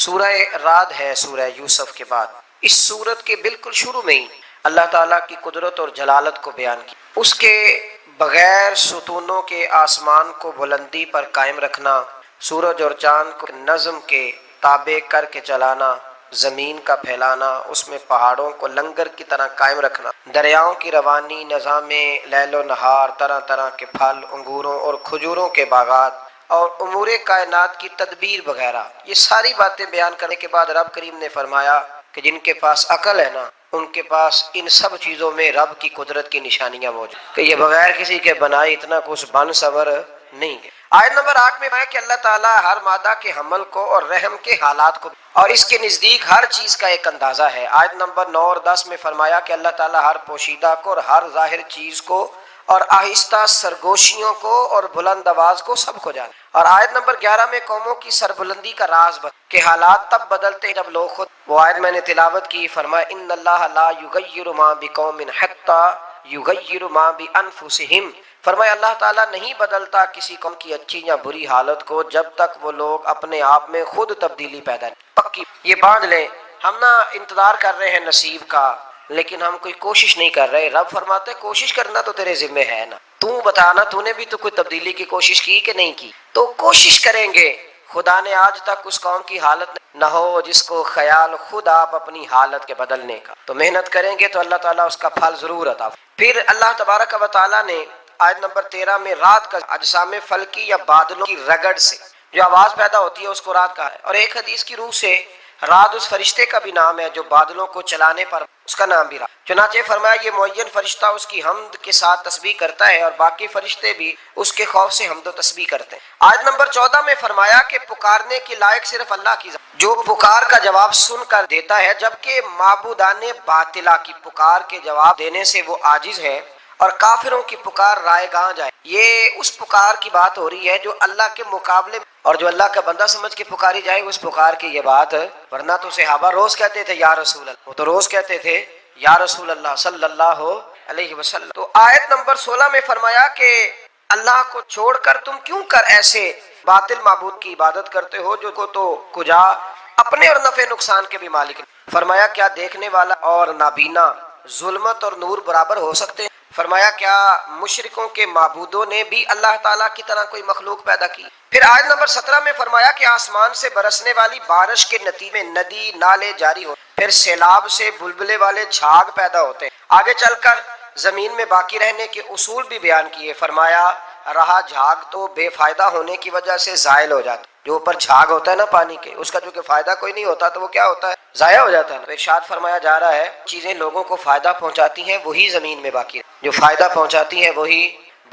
سورہ رعد ہے سورہ یوسف کے بعد۔ اس سورت کے بالکل شروع میں ہی اللہ تعالیٰ کی قدرت اور جلالت کو بیان کی، اس کے بغیر ستونوں کے آسمان کو بلندی پر قائم رکھنا، سورج اور چاند کو نظم کے تابع کر کے چلانا، زمین کا پھیلانا، اس میں پہاڑوں کو لنگر کی طرح قائم رکھنا، دریاؤں کی روانی، نظام لیل و نہار، طرح طرح کے پھل، انگوروں اور کھجوروں کے باغات اور امور کائنات کی تدبیر وغیرہ، یہ ساری باتیں بیان کرنے کے بعد رب کریم نے فرمایا کہ جن کے پاس عقل ہے نا، ان کے پاس ان سب چیزوں میں رب کی قدرت کی نشانیاں موجود کہ یہ بغیر کسی کے بنائے اتنا کچھ بن سور نہیں ہے۔ آیت نمبر 8 میں ہے کہ اللہ تعالیٰ ہر مادہ کے حمل کو اور رحم کے حالات کو اور اس کے نزدیک ہر چیز کا ایک اندازہ ہے۔ آیت نمبر 9 اور 10 میں فرمایا کہ اللہ تعالیٰ ہر پوشیدہ کو اور ہر ظاہر چیز کو اور آہستہ سرگوشیوں کو اور بلند آواز کو سب کو جانے۔ اور آیت نمبر 11 میں قوموں کی سربلندی کا راز کہ حالات تب بدلتے ہیں جب لوگ خود، وہ آیت میں نے تلاوت کی، فرمایا ان اللہ لا یغیر ما بقوم حتی یغیر ما بانفسہم، فرمایا اللہ تعالیٰ نہیں بدلتا کسی قوم کی اچھی یا بری حالت کو جب تک وہ لوگ اپنے آپ میں خود تبدیلی پیدا نہیں۔ پکی یہ باندھ لیں، ہم نہ انتظار کر رہے ہیں نصیب کا، لیکن ہم کوئی کوشش نہیں کر رہے۔ رب فرماتے کوشش کرنا تو تیرے ذمہ ہے نا، تو بتانا تو نے بھی تو کوئی تبدیلی کی کوشش کی کہ نہیں کی، تو کوشش کریں گے۔ خدا نے آج تک اس قوم کی حالت نہ ہو جس کو خیال خود آپ اپنی حالت کے بدلنے کا، تو محنت کریں گے تو اللہ تعالیٰ اس کا پھل ضرور عطا۔ پھر اللہ تبارک و تعالیٰ نے آیت نمبر 13 میں رات کا اجسام فلکی یا بادلوں کی رگڑ سے جو آواز پیدا ہوتی ہے اس کو رات کہا ہے، اور ایک حدیث کی روح سے رات اس فرشتے کا بھی نام ہے جو بادلوں کو چلانے پر اس کا نام بھی رات۔ چنانچہ فرمایا یہ معین فرشتہ اس کی حمد کے ساتھ تسبیح کرتا ہے اور باقی فرشتے بھی اس کے خوف سے حمد و تسبیح کرتے ہیں۔ آیت نمبر 14 میں فرمایا کہ پکارنے کے لائق صرف اللہ کی ذات جو پکار کا جواب سن کر دیتا ہے، جبکہ معبودان باطلہ کی پکار کے جواب دینے سے وہ عاجز ہے اور کافروں کی پکار رائے گاں جائے۔ یہ اس پکار کی بات ہو رہی ہے جو اللہ کے مقابلے میں اور جو اللہ کا بندہ سمجھ کے پکاری جائے اس پکار کی یہ بات، ورنہ تو صحابہ روز کہتے تھے یا رسول اللہ، وہ تو روز کہتے تھے یا رسول اللہ صلی اللہ علیہ وسلم۔ تو آیت نمبر 16 میں فرمایا کہ اللہ کو چھوڑ کر تم کیوں کر ایسے باطل معبود کی عبادت کرتے ہو جو کو تو کجا اپنے اور نفع نقصان کے بھی مالک۔ فرمایا کیا دیکھنے والا اور نابینا ظلمت اور نور برابر ہو سکتے ہیں؟ فرمایا کیا مشرکوں کے معبودوں نے بھی اللہ تعالیٰ کی طرح کوئی مخلوق پیدا کی؟ پھر آیت نمبر 17 میں فرمایا کہ آسمان سے برسنے والی بارش کے نتیجے میں ندی نالے جاری ہو، پھر سیلاب سے بلبلے والے جھاگ پیدا ہوتے ہیں۔ آگے چل کر زمین میں باقی رہنے کے اصول بھی بیان کیے۔ فرمایا رہا جھاگ تو بے فائدہ ہونے کی وجہ سے زائل ہو جاتا، جو اوپر جھاگ ہوتا ہے نا پانی کے، اس کا جو کہ فائدہ کوئی نہیں ہوتا تو وہ کیا ہوتا ہے؟ ضائع ہو جاتا ہے۔ تو ارشاد فرمایا جا رہا ہے چیزیں لوگوں کو فائدہ پہنچاتی ہیں وہی زمین میں باقی رہتی، جو فائدہ پہنچاتی ہیں وہی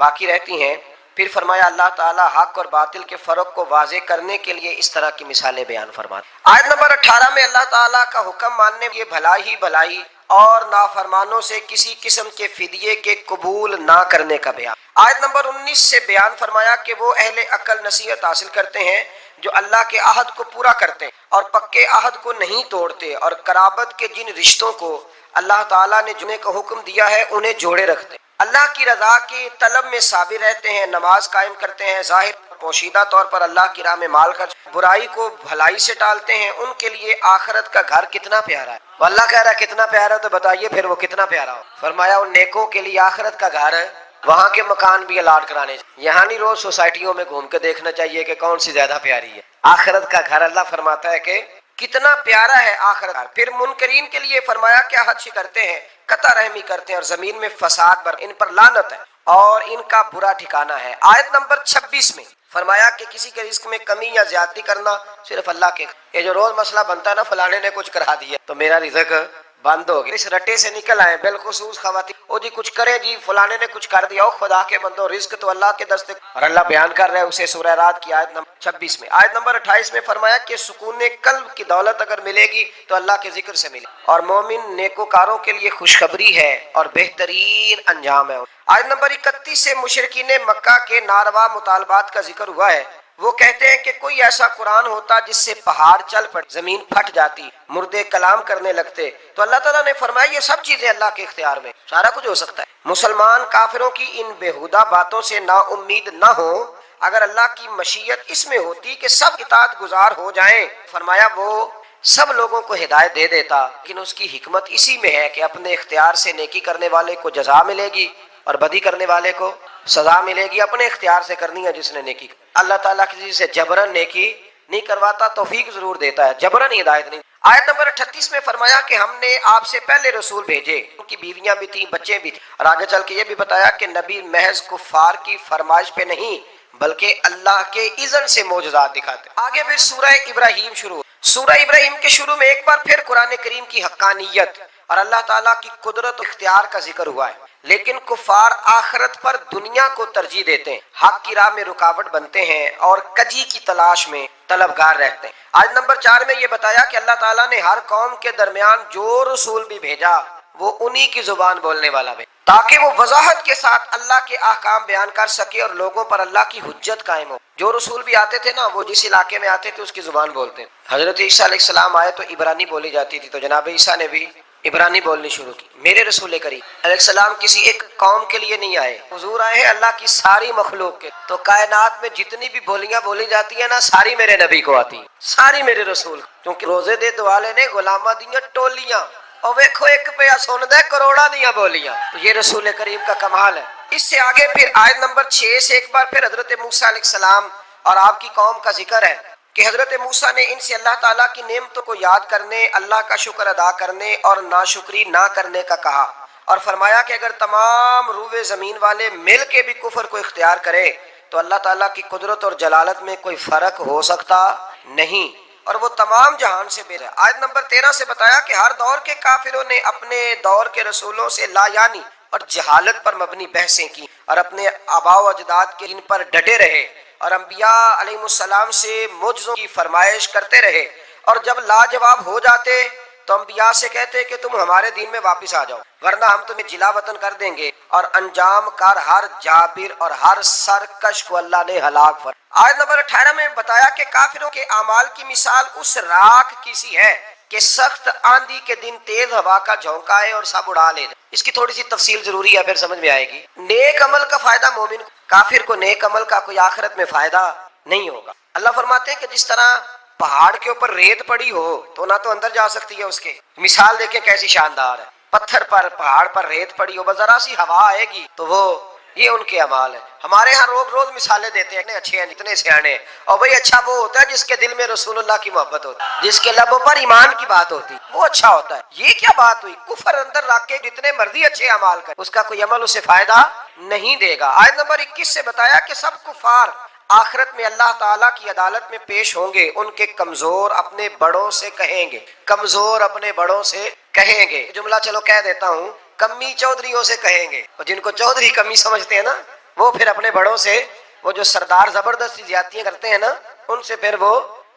باقی رہتی ہیں۔ پھر فرمایا اللہ تعالیٰ حق اور باطل کے فرق کو واضح کرنے کے لیے اس طرح کی مثالیں بیان فرماتے۔ آیت نمبر 18 میں اللہ تعالیٰ کا حکم ماننے یہ بھلائی ہی بھلائی اور نافرمانوں سے کسی قسم کے فدیے کے قبول نہ کرنے کا بیان۔ آیت نمبر 19 سے بیان فرمایا کہ وہ اہل عقل نصیحت حاصل کرتے ہیں جو اللہ کے عہد کو پورا کرتے ہیں اور پکے عہد کو نہیں توڑتے، اور قرابت کے جن رشتوں کو اللہ تعالیٰ نے جوڑنے کا حکم دیا ہے انہیں جوڑے رکھتے ہیں، اللہ کی رضا کی طلب میں صابر رہتے ہیں، نماز قائم کرتے ہیں، ظاہر پوشیدہ طور پر اللہ کی راہ میں مال خرچ، برائی کو بھلائی سے ٹالتے ہیں، ان کے لیے آخرت کا گھر کتنا پیارا ہے۔ وہ اللہ کہہ رہا ہے کتنا پیارا ہے، تو بتائیے پھر وہ کتنا پیارا ہو۔ فرمایا ان نیکوں کے لیے آخرت کا گھر ہے، وہاں کے مکان بھی الاٹ کرانے چاہیے۔ یہاں نہیں روز سوسائٹیوں میں گھوم کے دیکھنا چاہیے کہ کون سی زیادہ پیاری ہے۔ آخرت کا گھر اللہ فرماتا ہے کہ کتنا پیارا ہے آخرت۔ پھر منکرین کے لیے فرمایا کیا حد کرتے ہیں، قطع رحمی کرتے ہیں اور زمین میں فساد بر، ان پر لعنت ہے اور ان کا برا ٹھکانہ ہے۔ آیت نمبر 26 میں فرمایا کہ کسی کے رزق میں کمی یا زیادتی کرنا صرف اللہ کے، یہ جو روز مسئلہ بنتا ہے نا فلانے نے کچھ کرا دیا تو میرا رزق بند ہو گیا، اس رٹے سے نکل آئے۔ بالخصوص خواتین او جی کچھ کرے جی فلانے نے کچھ کر دیا، او خدا کے بندو رزق تو اللہ کے دستے، اور اللہ بیان کر رہے ہیں اسے سورہ رات کی آیت نمبر 26 میں۔ آیت نمبر 28 میں فرمایا کہ سکون قلب کی دولت اگر ملے گی تو اللہ کے ذکر سے ملے، اور مومن نیکوکاروں کے لیے خوشخبری ہے اور بہترین انجام ہے۔ آیت نمبر 31 سے مشرکین مکہ کے ناروا مطالبات کا ذکر ہوا ہے۔ وہ کہتے ہیں کہ کوئی ایسا قرآن ہوتا جس سے پہاڑ چل پڑ، زمین پھٹ جاتی، مردے کلام کرنے لگتے، تو اللہ تعالیٰ نے فرمایا یہ سب چیزیں اللہ کے اختیار میں، سارا کچھ ہو سکتا ہے۔ مسلمان کافروں کی ان بیہودہ باتوں سے نا امید نہ ہو، اگر اللہ کی مشیت اس میں ہوتی کہ سب اطاعت گزار ہو جائیں، فرمایا وہ سب لوگوں کو ہدایت دے دیتا، لیکن اس کی حکمت اسی میں ہے کہ اپنے اختیار سے نیکی کرنے والے کو جزا ملے گی اور بدی کرنے والے کو سزا ملے گی۔ اپنے اختیار سے کرنی ہے جس نے نیکی، اللہ تعالیٰ کسی سے جبرن نیکی نہیں کرواتا، توفیق ضرور دیتا ہے، جبرن ہدایت نہیں۔ آیت نمبر 38 میں فرمایا کہ ہم نے آپ سے پہلے رسول بھیجے، ان کی بیویاں بھی تھیں، بچے بھی تھے، اور آگے چل کے یہ بھی بتایا کہ نبی محض کفار کی فرمائش پہ نہیں بلکہ اللہ کے اذن سے معجزات دکھاتے۔ آگے پھر سورہ ابراہیم شروع، سورہ ابراہیم کے شروع میں ایک بار پھر قرآن کریم کی حقانیت اور اللہ تعالیٰ کی قدرت و اختیار کا ذکر ہوا ہے، لیکن کفار آخرت پر دنیا کو ترجیح دیتے ہیں، حق کی راہ میں رکاوٹ بنتے ہیں اور کجی کی تلاش میں طلبگار رہتے ہیں۔ آج نمبر 4 میں یہ بتایا کہ اللہ تعالیٰ نے ہر قوم کے درمیان جو رسول بھی بھیجا وہ انہی کی زبان بولنے والا بھی، تاکہ وہ وضاحت کے ساتھ اللہ کے احکام بیان کر سکے اور لوگوں پر اللہ کی حجت قائم ہو۔ جو رسول بھی آتے تھے نا، وہ جس علاقے میں آتے تھے اس کی زبان بولتے ہیں۔ حضرت عیسیٰ علیہ السلام آئے تو عبرانی بولی جاتی تھی، تو جناب عیسیٰ نے بھی عبرانی بولنی شروع کی۔ میرے رسول کریم علیہ السلام کسی ایک قوم کے لیے نہیں آئے، حضور آئے ہیں اللہ کی ساری مخلوق کے، تو کائنات میں جتنی بھی بولیاں بولی جاتی ہیں نا، ساری میرے نبی کو آتی ہیں، ساری میرے رسول، کیونکہ روزے دے دوالے نے غلامہ دیاں ٹولیاں، اور ویکھو ایک پہ سن دے کروڑا دیاں بولیاں، تو یہ رسول کریم کا کمال ہے۔ اس سے آگے پھر آیت نمبر 6 سے ایک بار پھر حضرت موسیٰ علیہ السلام اور آپ کی قوم کا ذکر ہے کہ حضرت موسیٰ نے ان سے اللہ تعالیٰ کی نعمتوں کو یاد کرنے، اللہ کا شکر ادا کرنے اور ناشکری نہ کرنے کا کہا، اور فرمایا کہ اگر تمام روئے زمین والے مل کے بھی کفر کو اختیار کرے تو اللہ تعالیٰ کی قدرت اور جلالت میں کوئی فرق ہو سکتا نہیں، اور وہ تمام جہان سے بے ہے۔ آیت نمبر 13 سے بتایا کہ ہر دور کے کافروں نے اپنے دور کے رسولوں سے لا یعنی اور جہالت پر مبنی بحثیں کی اور اپنے آباء و اجداد کے ان پر ڈٹے رہے اور انبیاء علیہ السلام سے معجزوں کی فرمائش کرتے رہے، اور جب لاجواب ہو جاتے تو انبیاء سے کہتے کہ تم ہمارے دین میں واپس آ جاؤ ورنہ ہم تمہیں جلا وطن کر دیں گے، اور انجام کار ہر جابر اور ہر سرکش کو اللہ نے ہلاک فرمایا۔ آیت نمبر 18 میں بتایا کہ کافروں کے اعمال کی مثال اس راکھ کی سی ہے کہ سخت آندھی کے دن تیز ہوا کا جھونکا ہے اور سب اڑا لے۔ اس کی تھوڑی سی تفصیل ضروری ہے، پھر سمجھ میں آئے گی۔ نیک عمل کا فائدہ مومن کو، کافر کو نیک عمل کا کوئی آخرت میں فائدہ نہیں ہوگا۔ اللہ فرماتے ہیں کہ جس طرح پہاڑ کے اوپر ریت پڑی ہو تو نہ تو اندر جا سکتی ہے، اس کے مثال دیکھیں کیسی شاندار ہے، پتھر پر پہاڑ پر ریت پڑی ہو، بس ذرا سی ہوا آئے گی تو وہ یہ ان کے اعمال ہے۔ ہمارے ہاں روز مثالیں دیتے ہیں، اتنے اچھے ہیں جتنے سیانے ہیں، اور بھئی اچھا وہ ہوتا ہے جس کے دل میں رسول اللہ کی محبت ہوتی ہے، جس کے لبوں پر ایمان کی بات ہوتی ہے، وہ اچھا ہوتا ہے۔ یہ کیا بات ہوئی، کفر اندر رکھ کے جتنے مرضی اچھے اعمال کرے اس کا کوئی عمل اسے فائدہ نہیں دے گا۔ آیت نمبر 21 سے بتایا کہ سب کفار آخرت میں اللہ تعالیٰ کی عدالت میں پیش ہوں گے، ان کے کمزور اپنے بڑوں سے کہیں گے، کمزور اپنے بڑوں سے کہیں گے، جملہ چلو کہہ دیتا ہوں، کمی چودھریوں سے کہیں گے، اور جن کو چودھری کمی سمجھتے ہیں نا، وہ پھر اپنے بڑوں سے، وہ جو سردار زبردستی زیادتیاں کرتے ہیں نا، ان سے پھر وہ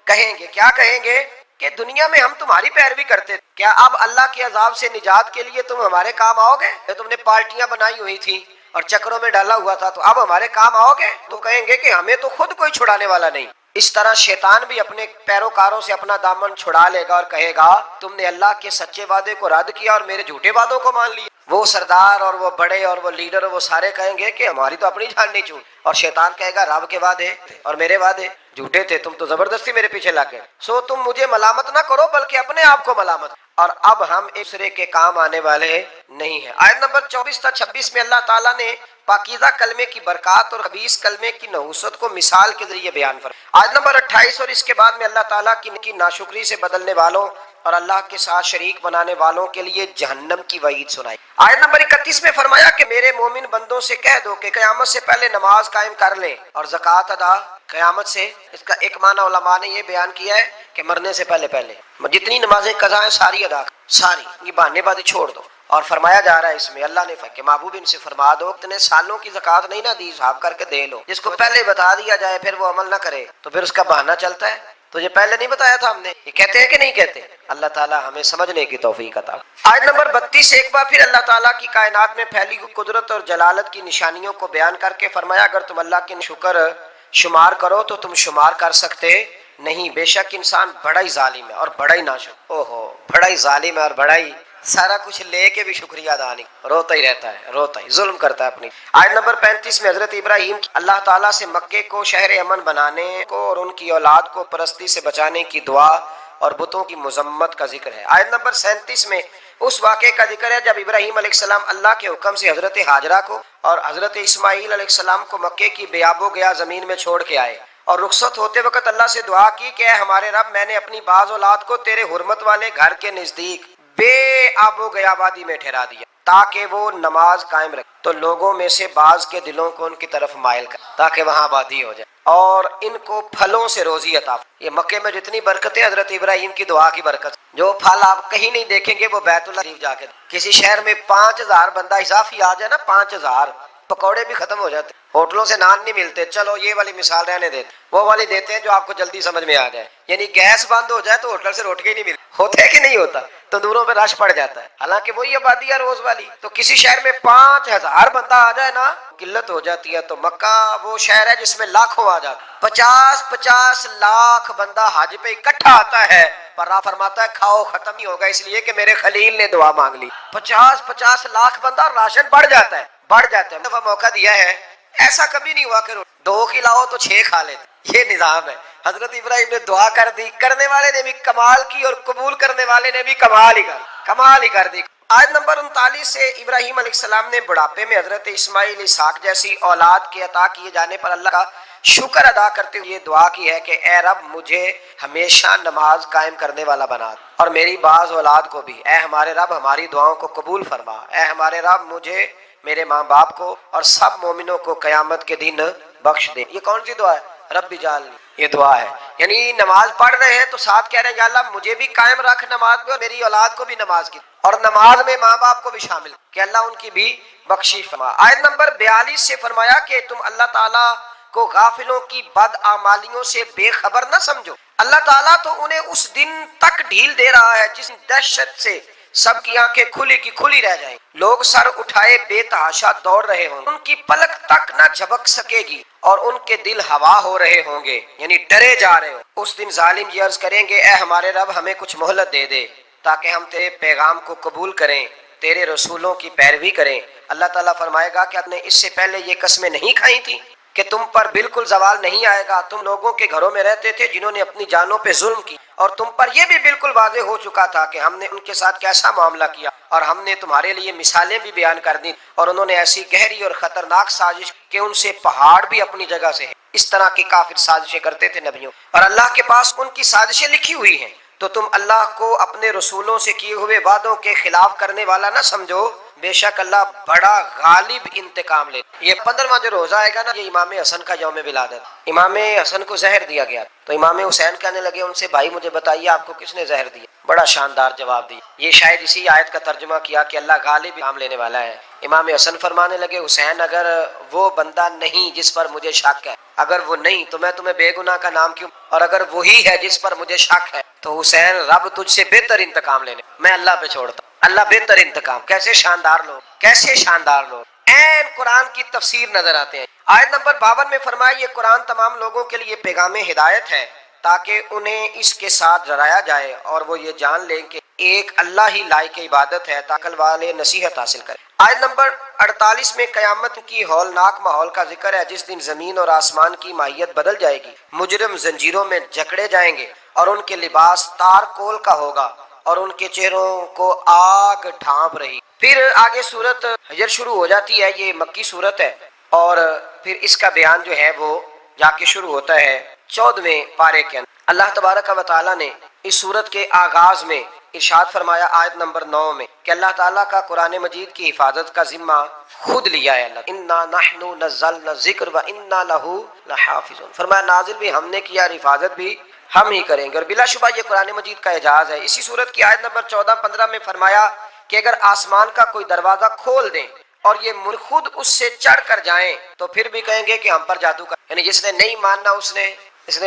کہیں گے، کیا کہیں گے کہ دنیا میں ہم تمہاری پیروی کرتے تھے، کیا اب اللہ کے عذاب سے نجات کے لیے تم ہمارے کام آؤ گے؟ تم نے پارٹیاں بنائی ہوئی تھی اور چکروں میں ڈالا ہوا تھا، تو اب ہمارے کام آؤ گے؟ تو کہیں گے کہ ہمیں تو خود کوئی چھڑانے والا نہیں۔ اس طرح شیطان بھی اپنے پیروکاروں سے اپنا دامن چھڑا لے گا اور کہے گا تم نے اللہ کے سچے وعدے کو رد کیا اور میرے جھوٹے وعدوں کو مان لیا۔ وہ سردار اور وہ بڑے اور وہ لیڈر وہ سارے کہیں گے کہ ہماری تو اپنی جان نہیں چھوٹ، اور شیطان کہے گا رب کے وعدے اور میرے وعدے جھوٹے تھے، تم تو زبردستی میرے پیچھے لگ گئے، سو تم مجھے ملامت نہ کرو بلکہ اپنے آپ کو ملامت، اور اب ہم ایک دوسرے کے کام آنے والے نہیں ہیں۔ آیت نمبر 24 تا 26 میں اللہ تعالیٰ نے پاکیزہ کلمے کی برکات اور خبیث کلمے کی نحوست کو مثال کے ذریعے بیان فرمایا۔ آیت نمبر 28 اور اس کے بعد میں اللہ تعالیٰ کی ناشکری سے بدلنے والوں اور اللہ کے ساتھ شریک بنانے والوں کے لیے جہنم کی وعید سنائی۔ آیت نمبر 31 میں فرمایا کہ میرے مومن بندوں سے کہہ دو کہ قیامت سے پہلے نماز قائم کر لیں اور زکوٰۃ ادا قیامت سے۔ اس کا ایک معنی علماء نے یہ بیان کیا ہے کہ مرنے سے پہلے جتنی نمازیں قضا ہیں ساری ادا، ساری یہ بہانے بازی چھوڑ دو، اور فرمایا جا رہا ہے اس میں اللہ نے کہ محبوب ان سے فرما دو اتنے سالوں کی زکوٰۃ نہیں نہ دی، حساب کر کے دے لو۔ جس کو پہلے بتا دیا جائے پھر وہ عمل نہ کرے تو پھر اس کا بہانہ چلتا ہے، تو یہ پہلے نہیں بتایا تھا ہم نے، یہ کہتے ہیں کہ نہیں کہتے؟ اللہ تعالیٰ ہمیں سمجھنے کی توفیق عطا۔ آیت نمبر 32 ایک بار پھر اللہ تعالیٰ کی کائنات میں پھیلی ہوئی قدرت اور جلالت کی نشانیوں کو بیان کر کے فرمایا اگر تم اللہ کے شکر شمار کرو تو تم شمار کر سکتے نہیں، بے شک انسان بڑا ہی ظالم ہے اور بڑا ہی ناشکر، بڑا ہی ظالم ہے اور بڑا ہی سارا کچھ لے کے بھی شکریہ ادا نہیں، روتا ہی رہتا ہے، روتا ہی، ظلم کرتا ہے اپنی۔ آیت نمبر 35 میں حضرت ابراہیم اللہ تعالیٰ سے مکے کو شہر امن بنانے کو اور ان کی اولاد کو پرستی سے بچانے کی دعا اور بتوں کی مذمت کا ذکر ہے۔ آیت نمبر 37 میں اس واقعے کا ذکر ہے جب ابراہیم علیہ السلام اللہ کے حکم سے حضرت ہاجرہ کو اور حضرت اسماعیل علیہ السلام کو مکے کی بیاب و گیا زمین میں چھوڑ کے آئے اور رخصت ہوتے وقت اللہ سے دعا کی کہ اے ہمارے رب، میں نے اپنی بعض اولاد کو تیرے حرمت والے گھر کے نزدیک بے آب و گیا وادی میں ٹھہرا دیا تاکہ وہ نماز قائم رکھے، تو لوگوں میں سے بعض کے دلوں کو ان کی طرف مائل کر تاکہ وہاں آبادی ہو جائے اور ان کو پھلوں سے روزی عطا۔ یہ مکے میں جتنی برکتیں حضرت ابراہیم کی دعا کی برکت، جو پھل آپ کہیں نہیں دیکھیں گے وہ بیت اللہ شریف جا کے، کسی شہر میں 5000 بندہ اضافی آ جائے نا، 5000 پکوڑے بھی ختم ہو جاتے، ہوٹلوں سے نان نہیں ملتے، چلو یہ والی مثال رہنے دیتے، وہ والی دیتے ہیں جو آپ کو جلدی سمجھ میں آ جائے، یعنی گیس بند ہو جائے تو ہوٹل سے روٹی نہیں ملتی، ہوتا ہے کہ نہیں ہوتا، تندوروں پہ رش پڑ جاتا ہے، حالانکہ وہی آبادی ہے روز والی۔ تو کسی شہر میں 5000 بندہ آ جائے نا، قلت ہو جاتی ہے۔ تو مکہ وہ شہر ہے جس میں لاکھوں آ جاتے، 50 لاکھ بندہ حج پہ اکٹھا آتا ہے، پر آپ فرماتا ہے کھاؤ ختم ہی ہوگا، اس لیے کہ میرے خلیل نے دعا مانگ لی۔ 50 لاکھ بندہ، راشن بڑھ جاتا ہے، بڑھ جاتا ہے۔ دفعہ موقع دیا ہے، ایسا کبھی نہیں ہوا کہ 2 کھلاؤ تو 6 کھا لیتے، یہ نظام ہے۔ حضرت ابراہیم نے دعا کر دی، کرنے والے نے بھی کمال کی اور قبول کرنے والے نے بھی کمال ہی کر دی۔ آیت نمبر 39 سے ابراہیم علیہ السلام نے بڑھاپے میں حضرت اسماعیل، اسحاق جیسی اولاد کے عطا کیے جانے پر اللہ کا شکر ادا کرتے ہوئے یہ دعا کی ہے کہ اے رب، مجھے ہمیشہ نماز قائم کرنے والا بنا اور میری بعض اولاد کو بھی۔ اے ہمارے رب، ہماری دعاؤں کو قبول فرما۔ اے ہمارے رب، مجھے، میرے ماں باپ کو اور سب مومنوں کو قیامت کے دن بخش دے۔ یہ کون سی دعا ہے؟ رب جعلنی، یہ دعا ہے، یعنی نماز پڑھ رہے ہیں تو ساتھ کہہ رہے ہیں یا اللہ مجھے بھی قائم رکھ نماز پہ اور میری اولاد کو بھی نماز کی، اور نماز میں ماں باپ کو بھی شامل کہ اللہ ان کی بھی بخشش فرما۔ آیت نمبر 42 سے فرمایا کہ تم اللہ تعالیٰ کو غافلوں کی بد اعمالیوں سے بے خبر نہ سمجھو، اللہ تعالیٰ تو انہیں اس دن تک ڈھیل دے رہا ہے جس دہشت سے سب کی آنکھیں کھلی کی کھلی رہ جائیں، لوگ سر اٹھائے بے تحاشا دوڑ رہے ہوں، ان کی پلک تک نہ جھپک سکے گی اور ان کے دل ہوا ہو رہے ہوں گے، یعنی ڈرے جا رہے ہوں۔ اس دن ظالم یہ عرض کریں گے اے ہمارے رب، ہمیں کچھ مہلت دے دے تاکہ ہم تیرے پیغام کو قبول کریں، تیرے رسولوں کی پیروی کریں۔ اللہ تعالیٰ فرمائے گا کہ آپ نے اس سے پہلے یہ قسمیں نہیں کھائی تھیں کہ تم پر بالکل زوال نہیں آئے گا، تم لوگوں کے گھروں میں رہتے تھے جنہوں نے اپنی جانوں پہ ظلم کی، اور تم پر یہ بھی بالکل واضح ہو چکا تھا کہ ہم نے ان کے ساتھ کیسا معاملہ کیا، اور ہم نے تمہارے لیے مثالیں بھی بیان کر دیں، اور انہوں نے ایسی گہری اور خطرناک سازش کہ ان سے پہاڑ بھی اپنی جگہ سے ہے۔ اس طرح کی کافر سازشیں کرتے تھے نبیوں، اور اللہ کے پاس ان کی سازشیں لکھی ہوئی ہیں، تو تم اللہ کو اپنے رسولوں سے کیے ہوئے وعدوں کے خلاف کرنے والا نہ سمجھو، بے شک اللہ بڑا غالب انتقام لے۔ یہ 15واں جو روزہ آئے گا نا، یہ امام حسن کا یوم ولادت، امام حسن کو زہر دیا گیا تو امام حسین کہنے لگے ان سے بھائی مجھے بتائیے آپ کو کس نے زہر دیا؟ بڑا شاندار جواب دیا، یہ شاید اسی آیت کا ترجمہ کیا کہ اللہ غالب انتقام لینے والا ہے۔ امام حسن فرمانے لگے حسین اگر وہ بندہ نہیں جس پر مجھے شک ہے، اگر وہ نہیں تو میں تمہیں بے گناہ کا نام کیوں، اور اگر وہی ہے جس پر مجھے شک ہے تو حسین رب تجھ سے بہتر انتقام لینے، میں اللہ پہ چھوڑتا ہوں، اللہ بہتر انتقام۔ کیسے شاندار لوگ، کیسے شاندار لوگ، این قرآن کی تفسیر نظر آتے ہیں۔ آیت نمبر 52 میں فرمایا یہ قرآن تمام لوگوں کے لیے پیغام ہدایت ہے تاکہ انہیں اس کے ساتھ ڈرایا جائے اور وہ یہ جان لیں کہ ایک اللہ ہی لائق عبادت ہے، تاکہ والے نصیحت حاصل کریں۔ آیت نمبر 48 میں قیامت کی ہولناک ماحول کا ذکر ہے جس دن زمین اور آسمان کی ماہیت بدل جائے گی، مجرم زنجیروں میں جکڑے جائیں گے اور ان کے لباس تار کول کا ہوگا اور ان کے چہروں کو آگ ڈھانپ رہی۔ پھر آگے سورت حجر شروع ہو جاتی ہے، یہ مکی سورت ہے، اور پھر اس کا بیان جو ہے وہ جا کے شروع ہوتا ہے 14ویں پارے کے اندر۔ اللہ تبارک و تعالیٰ نے اس سورت کے آغاز میں ارشاد فرمایا آیت نمبر 9 میں کہ اللہ تعالیٰ کا قرآن مجید کی حفاظت کا ذمہ خود لیا ہے اللہ، انا نحن نزلنا الذکر وانا لہ لحافظون، فرمایا نازل بھی ہم نے کیا اور حفاظت بھی ہم ہی کریں گے، اور بلا شبہ یہ قرآن مجید کا اعجاز ہے۔ اسی سورت کی آیت نمبر 14-15 میں فرمایا کہ اگر آسمان کا کوئی دروازہ کھول دیں اور یہ ملک خود اس سے چڑھ کر جائیں تو پھر بھی کہیں گے کہ ہم پر جادو کر، یعنی جس نے نہیں ماننا اس نے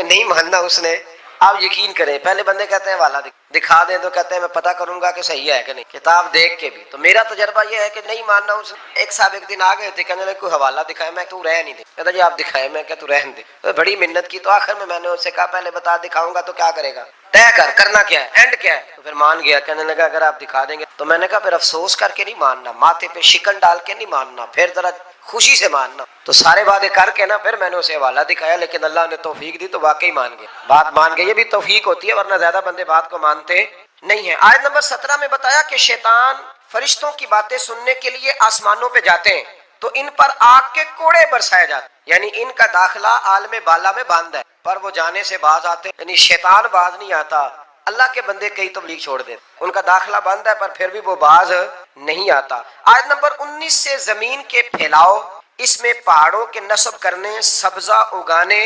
نہیں ماننا اس نے آپ یقین کریں، پہلے بندے کہتے ہیں حوالہ دکھا دیں تو کہتے ہیں میں پتہ کروں گا کہ صحیح ہے کہ نہیں، کتاب دیکھ کے بھی۔ تو میرا تجربہ یہ ہے کہ نہیں ماننا۔ اس ایک صاحب ایک دن آ گئے تھے، کہنے لگے کوئی حوالہ دکھائے، میں تو رہ نہیں دے، کہتا جی آپ دکھائے، میں کہ تو رہن دے۔ تو بڑی منت کی، تو آخر میں نے اس سے کہا پہلے بتا دکھاؤں گا تو کیا کرے گا، طے کرنا کیا ہے، اینڈ کیا ہے۔ تو پھر مان گیا، کہنے لگا اگر آپ دکھا دیں گے تو میں نے کہا پھر افسوس کر کے نہیں ماننا، ماتھے پہ شکن ڈال کے نہیں ماننا، پھر ذرا خوشی سے ماننا۔ تو سارے وعدے کر کے نا پھر میں نے اسے حوالہ دکھایا، لیکن اللہ نے توفیق دی تو واقعی مان گیا، بات مان گئی۔ یہ بھی توفیق ہوتی ہے، ورنہ زیادہ بندے بات کو مانتے نہیں ہیں۔ آیت نمبر 17 میں بتایا کہ شیطان فرشتوں کی باتیں سننے کے لیے آسمانوں پہ جاتے ہیں تو ان پر آگ کے کوڑے برسائے جاتے ہیں، یعنی ان کا داخلہ عالم بالا میں بند ہے، پر وہ جانے سے باز آتے ہیں، یعنی شیطان باز نہیں آتا۔ اللہ کے بندے کئی تبلیغ چھوڑ دیتے، ان کا داخلہ بند ہے پر پھر بھی وہ باز نہیں آتا۔ آیت نمبر 19 سے زمین کے پھیلاؤ، اس میں پہاڑوں کے نصب کرنے، سبزہ اگانے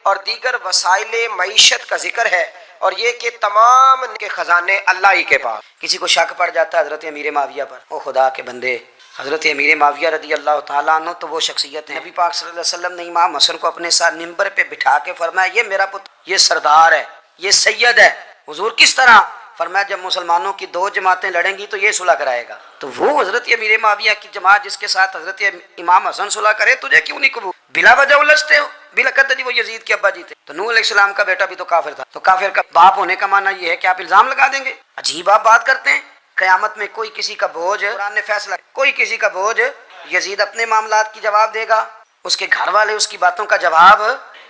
اور دیگر وسائل معیشت کا ذکر ہے، اور یہ کہ تمام ان کے خزانے اللہ ہی کے پاس۔ کسی کو شک پڑ جاتا ہے حضرت امیر معاویہ پر، او خدا کے بندے، حضرت امیر معاویہ رضی اللہ تعالیٰ عنہ تو وہ شخصیت ہے، نبی پاک صلی اللہ علیہ وسلم نے امام حسن کو اپنے ساتھ منبر پہ بٹھا کے فرمایا یہ میرا پتر، یہ سردار ہے، یہ سید ہے۔ حضور کس طرح؟ فرمایا جب مسلمانوں کی دو جماعتیں لڑیں گی تو یہ صلح کرائے گا۔ تو وہ حضرت امیر معاویہ کی جماعت جس کے ساتھ حضرت امام حسن صلح کرے، تجھے کیوں نہیں قبول؟ بلا وجہ الجھتے ہو، بلا کہتے جی وہ یزید کے ابا جی تھے، تو نوح علیہ السلام کا بیٹا بھی تو کافر تھا، تو کافر کا باپ ہونے کا معنی یہ ہے کہ آپ الزام لگا دیں گے؟ عجیب آپ بات کرتے ہیں۔ قیامت میں کوئی کسی کا بوجھ، قرآن نے فیصلہ، کوئی کسی کا بوجھ، یزید اپنے معاملات کی جواب دے گا، اس کے گھر والے اس کی باتوں کا جواب۔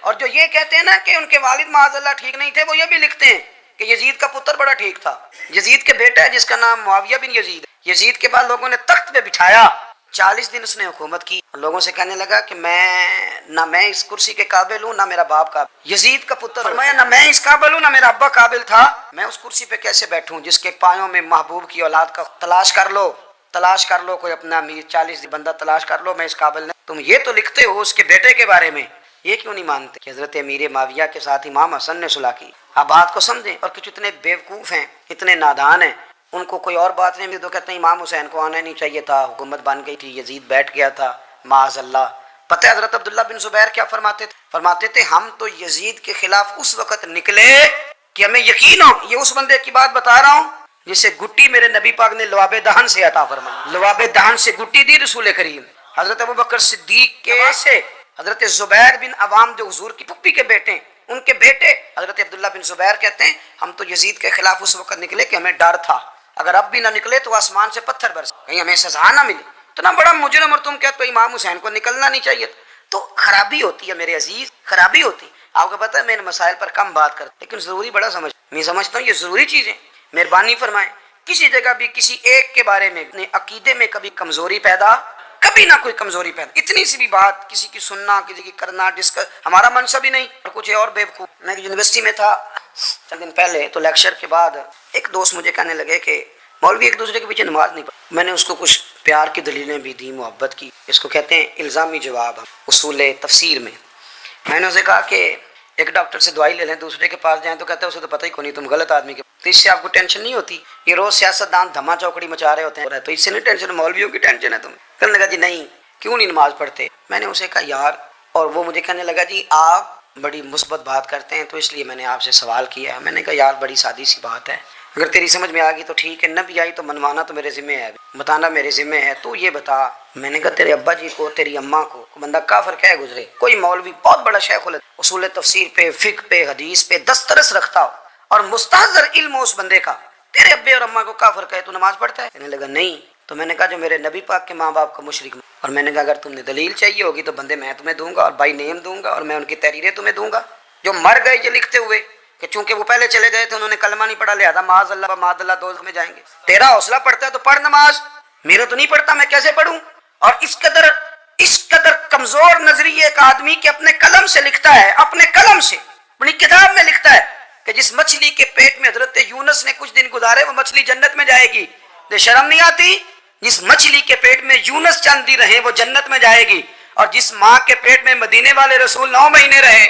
اور جو یہ کہتے ہیں نا کہ ان کے والد معاذ اللہ ٹھیک نہیں تھے، وہ یہ بھی لکھتے ہیں کہ یزید کا پتر بڑا ٹھیک تھا۔ یزید کے بیٹا ہے جس کا نام معاویہ بن یزید ہے، یزید کے بعد لوگوں نے تخت پہ بٹھایا، 40 دن اس نے حکومت کی، لوگوں سے کہنے لگا کہ میں اس کرسی کے قابل ہوں، نہ میرا باپ قابل۔ یزید کا پتر فرمایا نہ میں اس قابل ہوں، نہ میرا ابا قابل تھا، میں اس کرسی پہ کیسے بیٹھوں جس کے پایوں میں محبوب کی اولاد کا تلاش کر لو کوئی اپنا امیر، 40 بندہ تلاش کر لو، میں اس قابل نہیں۔ تم یہ تو لکھتے ہو اس کے بیٹے کے بارے میں، یہ کیوں نہیں مانتے کہ حضرت امیر معاویہ کے ساتھ امام حسن نے صلح کی؟ آپ بات کو سمجھیں۔ اور کچھ اتنے بیوقوف ہیں، اتنے نادان ہیں، ان کو کوئی اور بات نہیں تو کہتے ہیں امام حسین کو آنا نہیں چاہیے تھا، حکومت بن گئی تھی، یزید بیٹھ گیا تھا، معاذ اللہ۔ پتہ ہے حضرت عبداللہ بن زبیر کیا فرماتے تھے؟ ہم تو یزید کے خلاف اس وقت نکلے کہ ہمیں یقین ہو، یہ اس بندے کی بات بتا رہا ہوں جسے گٹی میرے نبی پاک نے لواب دہن سے عطا فرمائی، لواب دہن سے گٹی دی رسول کریم۔ حضرت ابوبکر صدیق کے سے حضرت زبیر بن عوام جو حضور کی پھپھی کے بیٹے ہیں، ان کے بیٹے حضرت عبداللہ بن زبیر کہتے ہیں ہم تو یزید کے خلاف اس وقت نکلے کہ ہمیں ڈر تھا، اگر اب بھی نہ نکلے تو آسمان سے پتھر برس، کہیں ہمیں سزا نہ ملے، اتنا بڑا مجرم اور تم کہتے ہو امام حسین کو نکلنا نہیں چاہیے۔ تو خرابی ہوتی ہے میرے عزیز، خرابی ہوتی۔ آپ کو پتہ ہے میں ان مسائل پر کم بات کرتا لیکن ضروری بڑا میں سمجھتا ہوں یہ ضروری چیزیں۔ مہربانی فرمائیں کسی جگہ بھی کسی ایک کے بارے میں اپنے عقیدے میں کبھی کمزوری پیدا، کبھی نہ کوئی کمزوری پیدا، اتنی سی بھی بات کسی کی سننا، کسی کی کرنا، ڈسکس، ہمارا منصب ہی نہیں اور کچھ اور بیوقوف۔ میں یونیورسٹی میں تھا چند دن پہلے، تو لیکچر کے بعد ایک دوست مجھے کہنے لگے کہ مولوی ایک دوسرے کے پیچھے نماز نہیں پڑھتی۔ میں نے اس کو کچھ پیار کی دلیلیں بھی دی، محبت کی، اس کو کہتے ہیں الزامی جواب اصول تفسیر میں۔ میں نے اسے کہا کہ ایک ڈاکٹر سے دوائی لے لیں، دوسرے کے پاس جائیں تو کہتے ہیں اسے تو پتہ ہی کو نہیں، تم غلط آدمی کے، تو اس سے آپ کو ٹینشن نہیں ہوتی؟ یہ روز سیاست دان دھما چوکڑی مچا رہے ہوتے ہیں تو اس سے نہیں ٹینشن، مولویوں کی ٹینشن ہے تمہیں۔ کہنے لگا جی نہیں، کیوں نہیں نماز پڑھتے؟ میں نے اسے کہا یار، اور وہ مجھے کہنے لگا جی آپ بڑی مثبت بات کرتے ہیں تو اس لیے میں نے آپ سے سوال کیا ہے۔ میں نے کہا یار بڑی سادی سی بات ہے، اگر تیری سمجھ میں آ گئی تو ٹھیک ہے، نہ بھی آئی تو منوانا تو میرے ذمہ ہے، بتانا میرے ذمہ ہے۔ تو یہ بتا، میں نے کہا تیرے ابا جی کو، تیری اماں کو بندہ کافر کہہ گزرے، کوئی مولوی بہت بڑا شیخ اصول تفسیر پہ، فقہ پہ، حدیث پہ دسترس رکھتا ہو اور مستحضر علم اس بندے کا، تیرے ابے اور اماں کو کافر کہے تو نماز پڑھتا ہے؟ کہنے لگا نہیں۔ تو میں نے کہا جو میرے نبی پاک کے ماں باپ کو مشرک، اور میں نے کہا اگر تم نے دلیل چاہیے ہوگی تو بندے میں تمہیں دوں گا اور بائی نیم دوں گا، اور میں ان کی تحریریں تمہیں دوں گا جو مر گئے یہ لکھتے ہوئے کہ چونکہ وہ پہلے چلے گئے تھے، انہوں نے کلمہ نہیں پڑھا، لہذا معاذ اللہ دوزخ میں جائیں گے۔ تیرا حوصلہ پڑھتا ہے تو پڑھ نماز، میرا تو نہیں پڑھتا، میں کیسے پڑھوں؟ اور اس قدر کمزور نظریے کا آدمی کہ اپنے قلم سے لکھتا ہے، اپنے قلم سے اپنی کتاب میں لکھتا ہے کہ جس مچھلی کے پیٹ میں حضرت یونس نے کچھ دن گزارے وہ مچھلی جنت میں جائے گی۔ یہ شرم نہیں آتی؟ جس مچھلی کے پیٹ میں یونس چند دن رہے وہ جنت میں جائے گی، اور جس ماں کے پیٹ میں مدینے والے رسول 9 مہینے رہے،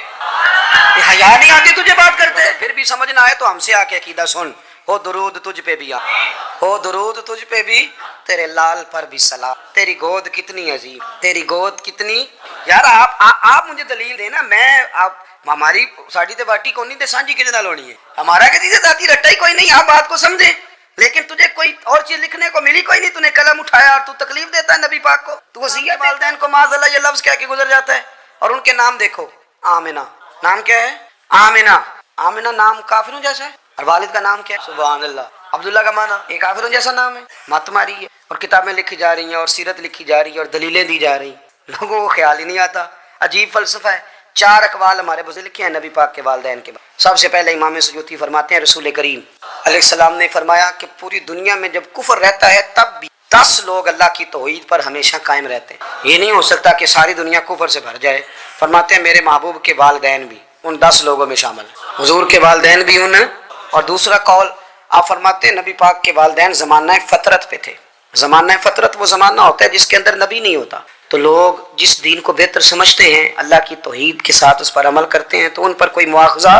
یہ حیا نہیں آتی تجھے بات کرتے؟ پھر بھی سمجھ نہ آئے تو ہم سے آ کے عقیدہ سن ہو درود تجھ پہ بھی ہو درود تجھ پہ بھی، تیرے لال پر بھی سلام، تیری گود کتنی عظیم، تیری گود کتنی. یار آپ مجھے دلیل دینا، میں آپ ہماری ساڑی تے باٹی کونی تے سانجی کدے نال ہونی ہے، ہمارا کسی سے ذاتی رٹا ہی کوئی نہیں. آپ بات کو سمجھے، لیکن تجھے کوئی اور چیز لکھنے کو ملی کوئی نہیں، تو نے قلم اٹھایا اور تو تکلیف دیتا ہے نبی پاک کو. تو وصیت والدین کو معاذ اللہ یہ لفظ کہہ کے گزر جاتا ہے. اور ان کے نام دیکھو، آمنہ نام کیا ہے، آمنہ. آمنہ نام کافروں جیسا ہے، اور والد کا نام کیا ہے، سبحان اللہ. عبداللہ کا معنی یہ کافروں جیسا نام ہے، مت ماری ہے. اور کتابیں لکھی جا رہی ہیں اور سیرت لکھی جا رہی ہے اور دلیلیں دی جا رہی ہیں، لوگوں کو خیال ہی نہیں آتا. عجیب فلسفہ ہے. 4 اقوال ہمارے بزرگ لکھے ہیں نبی پاک کے والدین کے بارے. سب سے پہلے امام سیوطی فرماتے ہیں رسول کریم علیہ السلام نے فرمایا کہ پوری دنیا میں جب کفر رہتا ہے تب بھی 10 لوگ اللہ کی توحید پر ہمیشہ قائم رہتے ہیں. یہ نہیں ہو سکتا کہ ساری دنیا کفر سے بھر جائے. فرماتے ہیں میرے محبوب کے والدین بھی ان 10 لوگوں میں شامل ہیں، حضور کے والدین بھی ان. اور دوسرا قول آپ فرماتے ہیں نبی پاک کے والدین زمانہ فطرت پہ تھے. زمانہ فطرت وہ زمانہ ہوتا ہے جس کے اندر نبی نہیں ہوتا، تو لوگ جس دین کو بہتر سمجھتے ہیں اللہ کی توحید کے ساتھ اس پر عمل کرتے ہیں تو ان پر کوئی مواخذہ.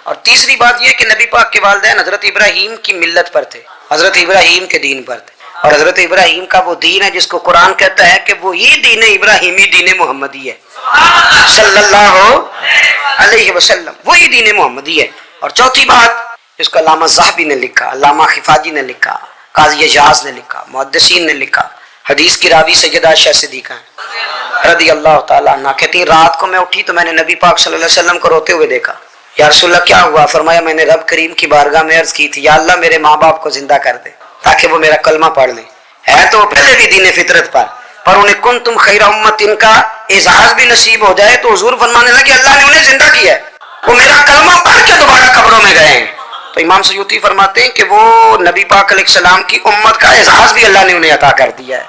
اور تیسری بات یہ کہ نبی پاک کے والدین حضرت ابراہیم کی ملت پر تھے، حضرت ابراہیم کے دین پر تھے. اور حضرت ابراہیم کا وہ دین ہے جس کو قرآن کہتا ہے کہ وہی دین ابراہیمی دین محمدی ہے صلی اللہ علیہ وسلم، وہی دین محمدی ہے. اور چوتھی بات جس کو علامہ ذہبی نے لکھا، علامہ خفاجی نے لکھا، قاضی اجاز نے لکھا، محدثین نے لکھا، حدیث کی راوی سیدہ عائشہ صدیقہ رضی اللہ تعالیٰ عنہ کہتی ہیں رات کو میں اٹھی تو میں نے نبی پاک صلی اللہ علیہ وسلم کو روتے ہوئے دیکھا. یا رسول اللہ کیا ہوا؟ فرمایا میں نے رب کریم کی بارگاہ میں عرض کی تھی یا اللہ میرے ماں باپ کو زندہ کر دے تاکہ وہ میرا کلمہ پڑھ لیں. ہے تو پہلے بھی دین فطرت پر انہیں کن تم خیر امت ان کا اعزاز بھی نصیب ہو جائے تو حضور فرمانے لگے اللہ نے انہیں زندہ کیا ہے، وہ میرا کلمہ پڑھ کے دوبارہ قبروں میں گئے ہیں. تو امام سیوطی فرماتے ہیں کہ وہ نبی پاک علیہ السلام کی امت کا اعزاز بھی اللہ نے انہیں عطا کر دیا ہے.